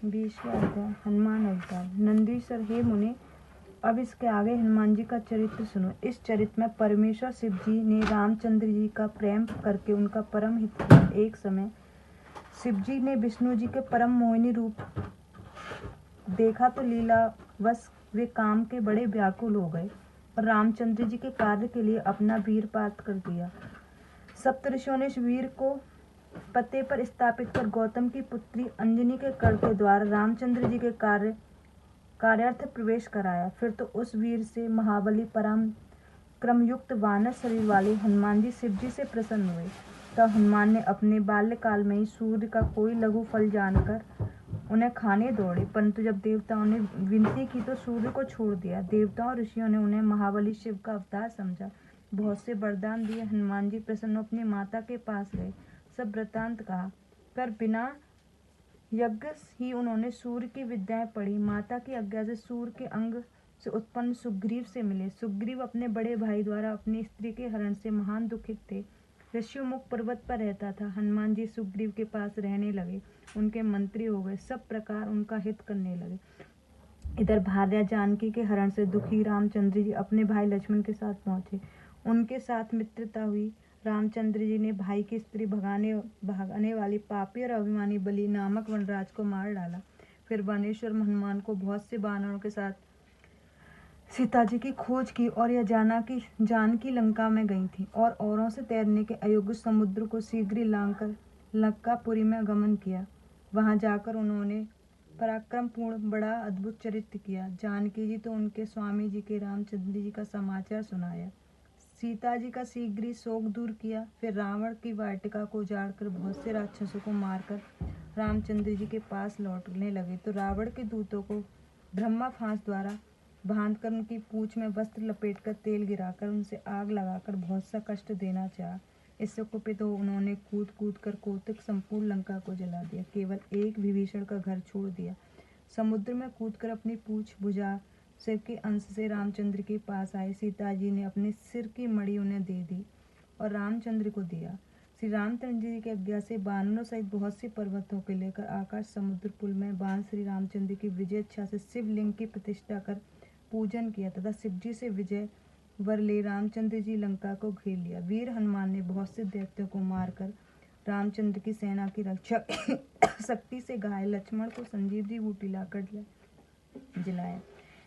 20वां अध्याय हनुमान अवतार। नंदीश्वर हे मुने, अब इसके आगे हनुमान जी का चरित्र सुनो। इस चरित्र में परमेश्वर शिव जी ने रामचंद्र जी का प्रेम करके उनका परम हित किया। एक समय शिव जी ने विष्णु जी के परम मोहिनी रूप देखा तो लीलावश वे काम के बड़े व्याकुल हो गए और रामचंद्र जी के कार्य के लिए अपना वीरपात कर दिया। सप्तऋषियों ने इस वीर को पते पर स्थापित कर गौतम की पुत्री अंजनी के कर के द्वारा रामचंद्र जी के कार्यार्थ प्रवेश कराया। फिर तो उस वीर से महाबली पराक्रम युक्त वानर शरीर वाले हनुमान जी शिव जी से प्रसन्न हुए। तब हनुमान ने अपने बाल्यकाल में ही सूर्य का कोई लघु फल जानकर उन्हें खाने दौड़े, परंतु जब देवताओं ने विनती की तो सूर्य को छोड़ दिया। देवताओं ऋषियों ने उन्हें महाबली शिव का अवतार समझा, बहुत से वरदान दिए। हनुमान जी प्रसन्न अपनी माता के पास गए, सब वृत्तांत कहा, पर बिना यज्ञ ही उन्होंने सूर्य की विद्याएं पढ़ी। माता की आज्ञा से सूर्य के अंग से उत्पन्न सुग्रीव से मिले। सुग्रीव अपने बड़े भाई द्वारा अपनी स्त्री के हरण से महान दुखित थे। ऋषिमुख पर्वत पर रहता था। हनुमान जी सुग्रीव के पास रहने लगे, उनके मंत्री हो गए, सब प्रकार उनका हित करने लगे। इधर भार्या जानकी के हरण से दुखी रामचंद्र जी अपने भाई लक्ष्मण के साथ पहुंचे। उनके साथ मित्रता हुई। रामचंद्र जी ने भाई की स्त्री भागने वाली पापी और अभिमानी बलि नामक वनराज को मार डाला। फिर वनेश्वर हनुमान को बहुत से वानरों के साथ सीता जी की खोज की और यह जानकी लंका में गई थी और औरों से तैरने के अयोग्य समुद्र को शीघ्र लांघकर लंकापुरी में गमन किया। वहां जाकर उन्होंने पराक्रमपूर्ण बड़ा अद्भुत चरित्र किया। जानकी जी तो उनके स्वामी जी के रामचंद्र जी का समाचार सुनाया। सीता जी का शीघ्र शोक दूर किया। फिर रावण की वाटिका को उजाड़कर बहुत से राक्षसों को मारकर रामचंद्र जी के पास लौटने लगे तो रावण के दूतों को ब्रह्मा फांस द्वारा बांधकर उनकी पूंछ में वस्त्र लपेटकर तेल गिराकर उनसे आग लगाकर बहुत सा कष्ट देना चाहा। इससे कुपित हो उन्होंने कूद कूद कर कौतुक संपूर्ण लंका को जला दिया, केवल एक विभीषण का घर छोड़ दिया। समुद्र में कूदकर अपनी पूंछ भुजा शिव के अंश से रामचंद्र के पास आए। सीता जी ने अपने सिर की मणि उन्हें दे दी और रामचंद्र को दिया। श्री रामचंद्र जी की आज्ञा से वानरों सहित बहुत से पर्वतों के लेकर आकाश समुद्र पुल में बांध श्री रामचंद्र की विजय इच्छा से शिवलिंग की प्रतिष्ठा कर पूजन किया तथा शिव जी से विजय वर ले रामचंद्र जी लंका को घेर लिया। वीर हनुमान ने बहुत से दैत्यों को मारकर रामचंद्र की सेना की रक्षा शक्ति से घायल लक्ष्मण को संजीवनी बूटी लाकर जिलाया।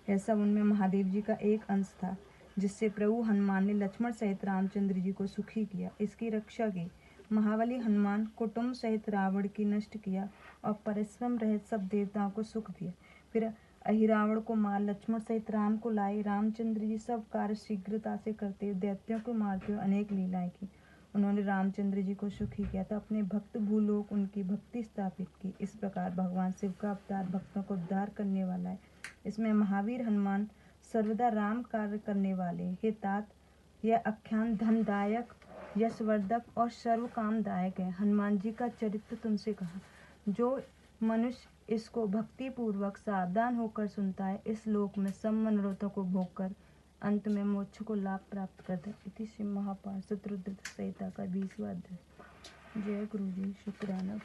यह सब उनमें महादेव जी का एक अंश था, जिससे प्रभु हनुमान ने लक्ष्मण सहित रामचंद्र जी को सुखी किया, इसकी रक्षा की। महाबली हनुमान कुटुंब सहित रावण की नष्ट किया और परिश्रम रहित सब देवताओं को सुख दिया। फिर अहिरावण को मार लक्ष्मण सहित राम को लाए। रामचंद्र जी सब कार्य शीघ्रता से करते हुए दैत्यों को मारते हुए अनेक लीलाएं की। उन्होंने रामचंद्र जी को सुखी किया था, अपने भक्त भूलोक उनकी भक्ति स्थापित की। इस प्रकार भगवान शिव का अवतार भक्तों को उद्धार करने वाला है। इसमें महावीर हनुमान सर्वदा राम कार्य करने वाले। हे तात, यह आख्यान धनदायक, यशवर्धक और सर्व कामदायक है। हनुमान जी का चरित्र तुमसे कहा। जो मनुष्य इसको भक्ति पूर्वक सावधान होकर सुनता है, इस लोक में सब मनोरथों को भोग कर अंत में मोक्ष को लाभ प्राप्त करता है। इति श्री महापार्षद रुद्र संहिता का 20वां अध्याय। जय गुरु जी, शुक्राना।